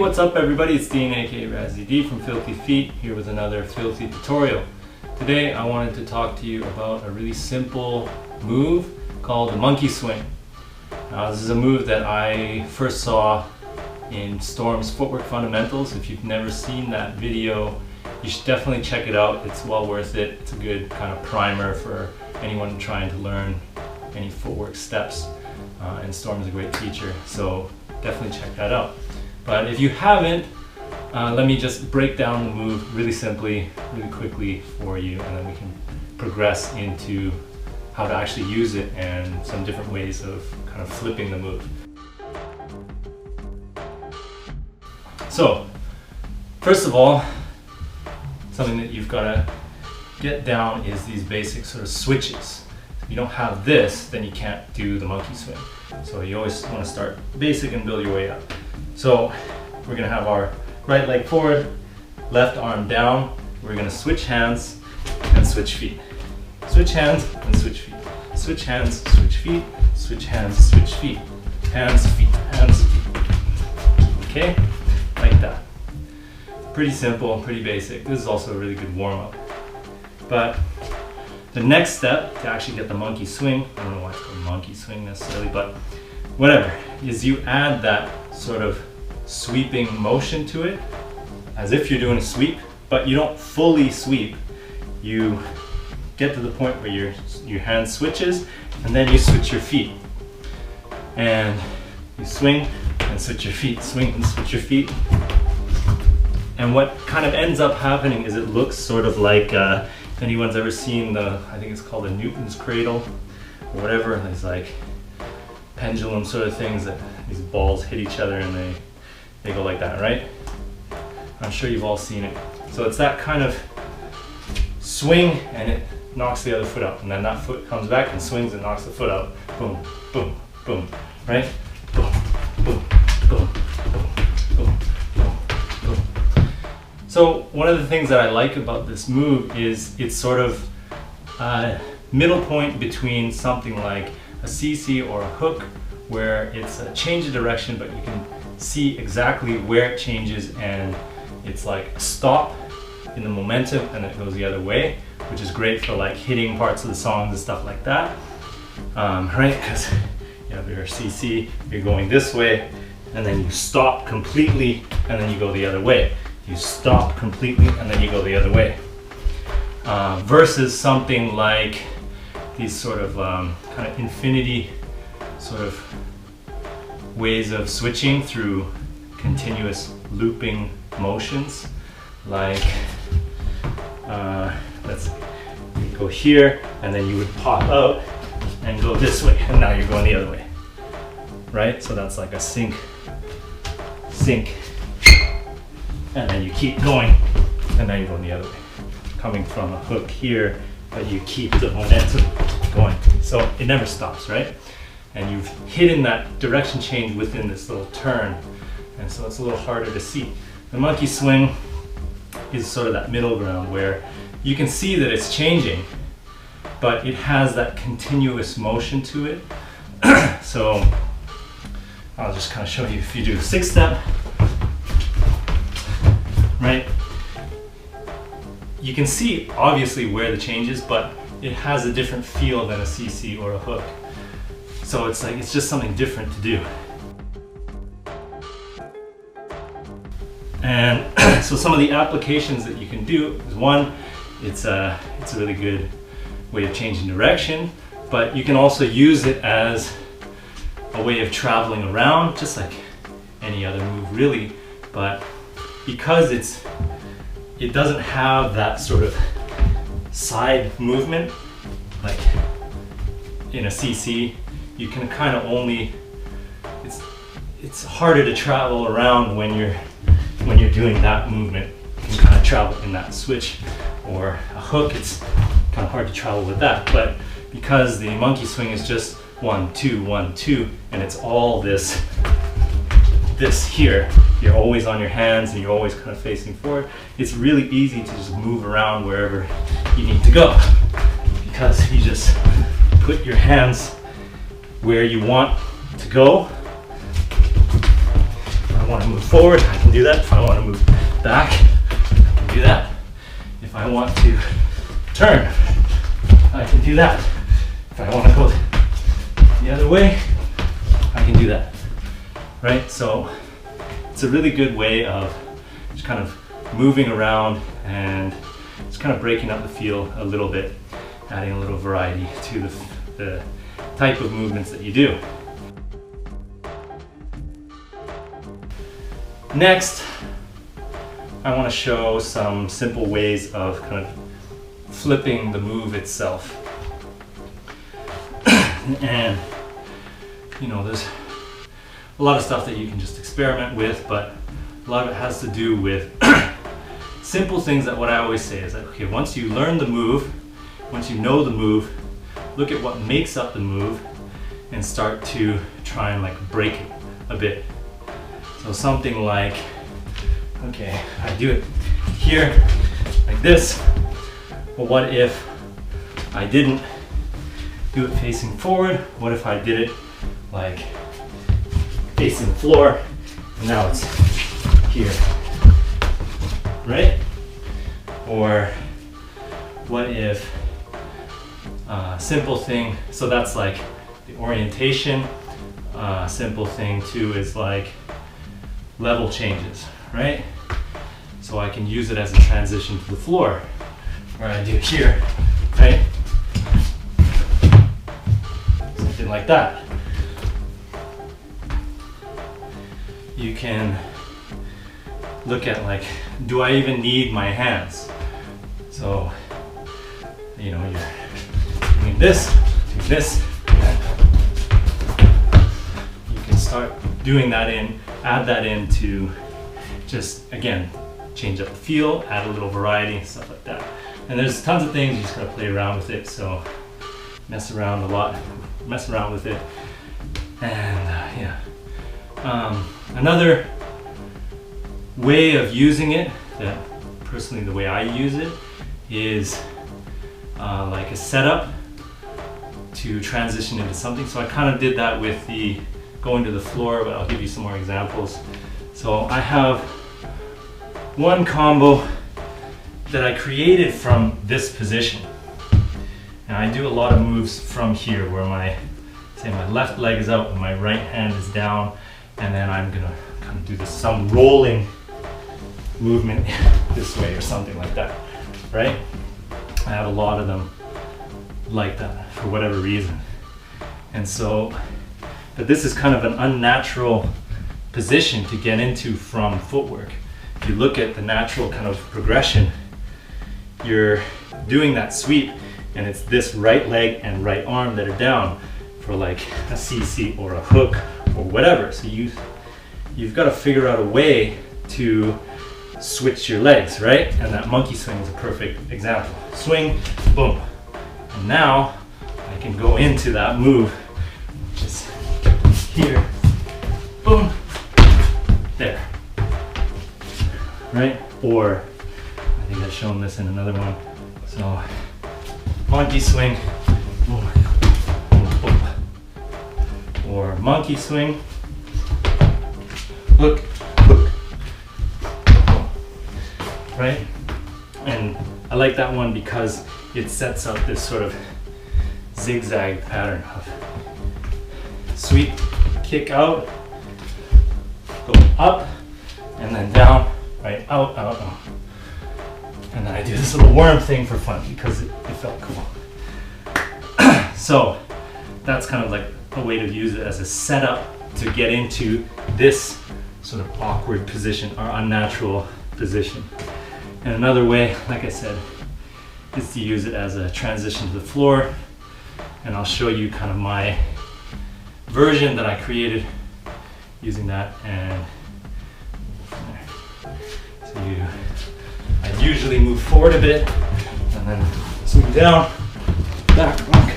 what's up everybody? It's Dean aka Razzy from Filthee Feet here with another Filthee tutorial. Today I wanted to talk to you about a really simple move called the monkey swing. This is a move that I first saw in Storm's Footwork Fundamentals. If you've never seen that video, you should definitely check it out. It's well worth it. It's a good kind of primer for anyone trying to learn any footwork steps. And Storm's a great teacher, so definitely check that out. But if you haven't, let me just break down the move really simply, really quickly for you, and then we can progress into how to actually use it and some different ways of kind of flipping the move. So, first of all, something that you've got to get down is these basic sort of switches. If you don't have this, then you can't do the monkey swing. So you always want to start basic and build your way up. So we're going to have our right leg forward, left arm down. We're going to switch hands and switch feet. Switch hands and switch feet. Switch hands, switch feet. Switch hands, switch feet. Hands, feet, hands, feet. Okay? Like that. Pretty simple, pretty basic. This is also a really good warm-up. But the next step to actually get the monkey swing, I don't know why it's called monkey swing necessarily, but whatever, is you add that sort of sweeping motion to it, as if you're doing a sweep, but you don't fully sweep. You get to the point where your hand switches, and then you switch your feet. And you swing and switch your feet, swing and switch your feet. And what kind of ends up happening is it looks sort of like, if anyone's ever seen I think it's called a Newton's cradle, or whatever, these like pendulum sort of things that these balls hit each other and they go like that, right? I'm sure you've all seen it. So it's that kind of swing and it knocks the other foot out, and then that foot comes back and swings and knocks the foot out. Boom, boom, boom, right? Boom, boom, boom, boom, boom, boom, boom. So one of the things that I like about this move is it's sort of a middle point between something like a CC or a hook, where it's a change of direction, but you can see exactly where it changes, and it's like a stop in the momentum and it goes the other way, which is great for like hitting parts of the songs and stuff like that, right? Because you have your CC, you're going this way, and then you stop completely, and then you go the other way. You stop completely, and then you go the other way. Versus something like these sort of kind of infinity sort of ways of switching through continuous looping motions, like let's go here, and then you would pop out and go this way, and now you're going the other way, right? So that's like a sink, and then you keep going, and then you're going the other way, coming from a hook here, but you keep the momentum going, so it never stops, right? And you've hidden that direction change within this little turn, and so it's a little harder to see. The monkey swing is sort of that middle ground where you can see that it's changing, but it has that continuous motion to it. So I'll just kind of show you. If you do the 6-step, right, you can see obviously where the change is, but it has a different feel than a CC or a hook. So it's like, it's just something different to do. And so some of the applications that you can do is, one, it's a really good way of changing direction, but you can also use it as a way of traveling around, just like any other move really. But because it doesn't have that sort of side movement like in a CC, you can kind of only, it's harder to travel around when you're doing that movement. You can kind of travel in that switch, or a hook, it's kind of hard to travel with that. But because the monkey swing is just 1, 2, 1, 2, and it's all this here, you're always on your hands and you're always kind of facing forward, it's really easy to just move around wherever you need to go, because you just put your hands where you want to go. want to move forward, I can do that. If I want to move back, I can do that. If I want to turn, I can do that. If I want to go the other way, I can do that, right? So it's a really good way of just kind of moving around and just kind of breaking up the feel a little bit, adding a little variety to the type of movements that you do. Next, I want to show some simple ways of kind of flipping the move itself. And you know, there's a lot of stuff that you can just experiment with, but a lot of it has to do with simple things. That what I always say is that, okay, once you learn the move, once you know the move, look at what makes up the move and start to try and like break it a bit. So something like, okay, I do it here like this. Well, what if I didn't do it facing forward? What if I did it like facing the floor, and now it's here, right? Or what if simple thing, so that's like the orientation. Simple thing too is like level changes, right? So I can use it as a transition to the floor, where I do here, right? Something like that. You can look at like, do I even need my hands? So, you know, you're doing this, do this. You can start doing that add that in to just, again, change up the feel, add a little variety, stuff like that. And there's tons of things, you just gotta play around with it. So mess around a lot, mess around with it. And yeah. Another way of using it, that personally the way I use it, is like a setup to transition into something. So I kind of did that with the going to the floor, but I'll give you some more examples. So I have one combo that I created from this position. And I do a lot of moves from here, where my left leg is out and my right hand is down, and then I'm gonna kind of do this, some rolling movement this way or something like that, right? I have a lot of them like that for whatever reason. And so, but this is kind of an unnatural position to get into from footwork. If you look at the natural kind of progression, you're doing that sweep and it's this right leg and right arm that are down for like a CC or a hook or whatever. So you've got to figure out a way to switch your legs, right? And that monkey swing is a perfect example. Swing, boom. And now I can go into that move, which is here, boom, there, right? Or I think I've shown this in another one. So monkey swing, boom, boom, boom. Or monkey swing, hook, hook, boom, right? And I like that one because it sets up this sort of zigzag pattern of sweep, kick out, go up, and then down, right, out, out, out. And then I do this little worm thing for fun because it felt cool. So that's kind of like a way to use it as a setup to get into this sort of awkward position or unnatural position. And another way, like I said, is to use it as a transition to the floor. And I'll show you kind of my version that I created using that, and from there. So I usually move forward a bit and then swing down, back, back.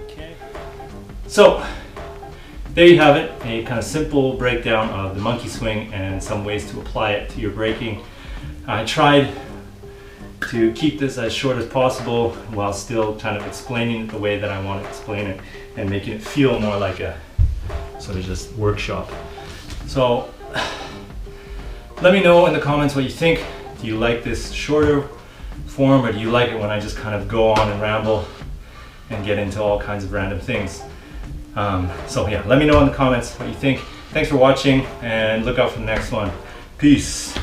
Okay. So there you have it, a kind of simple breakdown of the monkey swing and some ways to apply it to your breaking. I tried to keep this as short as possible while still kind of explaining it the way that I want to explain it and making it feel more like a sort of just workshop. So let me know in the comments what you think. Do you like this shorter form, or do you like it when I just kind of go on and ramble and get into all kinds of random things? So yeah, let me know in the comments what you think. Thanks for watching, and look out for the next one. Peace.